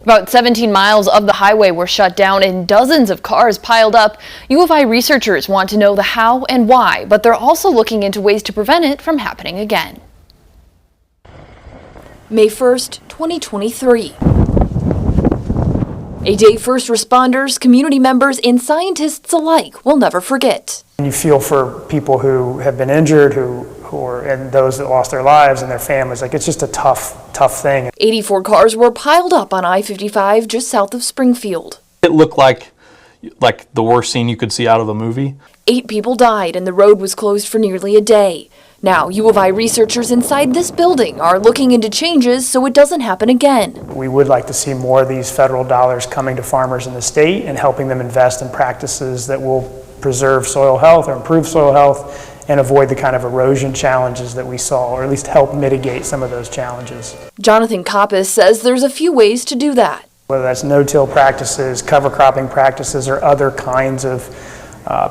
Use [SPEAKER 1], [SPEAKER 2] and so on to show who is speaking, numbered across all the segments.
[SPEAKER 1] About 17 miles of the highway were shut down and dozens of cars piled up. U of I researchers want to know the how and why, but they're also looking into ways to prevent it from happening again. May 1st, 2023. A day first responders, community members, and scientists alike will never forget.
[SPEAKER 2] You feel for people who have been injured, and those that lost their lives and their families. Like, it's just a tough thing.
[SPEAKER 1] 84 cars were piled up on I-55 just south of Springfield.
[SPEAKER 3] It looked like the worst scene you could see out of a movie.
[SPEAKER 1] 8 people died and the road was closed for nearly a day. Now, U of I researchers inside this building are looking into changes so it doesn't happen again.
[SPEAKER 2] We would like to see more of these federal dollars coming to farmers in the state and helping them invest in practices that will preserve soil health or improve soil health and avoid the kind of erosion challenges that we saw, or at least help mitigate some of those challenges.
[SPEAKER 1] Jonathan Coppice says there's a few ways to do that.
[SPEAKER 2] Whether that's no-till practices, cover cropping practices, or other kinds of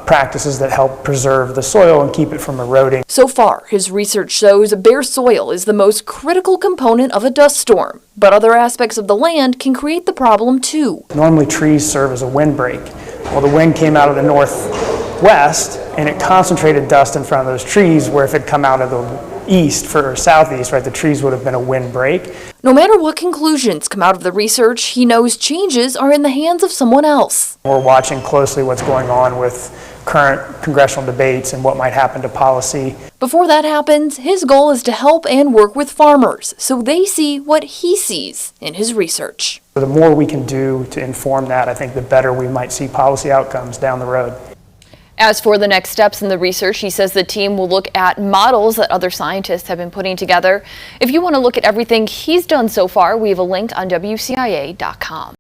[SPEAKER 2] practices that help preserve the soil and keep it from eroding.
[SPEAKER 1] So far, his research shows bare soil is the most critical component of a dust storm, but other aspects of the land can create the problem too.
[SPEAKER 2] Normally trees serve as a windbreak. Well, the wind came out of the northwest and it concentrated dust in front of those trees, where if it come out of the east or southeast, right, the trees would have been a windbreak.
[SPEAKER 1] No matter what conclusions come out of the research, he knows changes are in the hands of someone else.
[SPEAKER 2] We're watching closely what's going on with current congressional debates and what might happen to policy.
[SPEAKER 1] Before that happens, his goal is to help and work with farmers so they see what he sees in his research.
[SPEAKER 2] The more we can do to inform that, I think the better we might see policy outcomes down the road.
[SPEAKER 1] As for the next steps in the research, he says the team will look at models that other scientists have been putting together. If you want to look at everything he's done so far, we have a link on WCIA.com.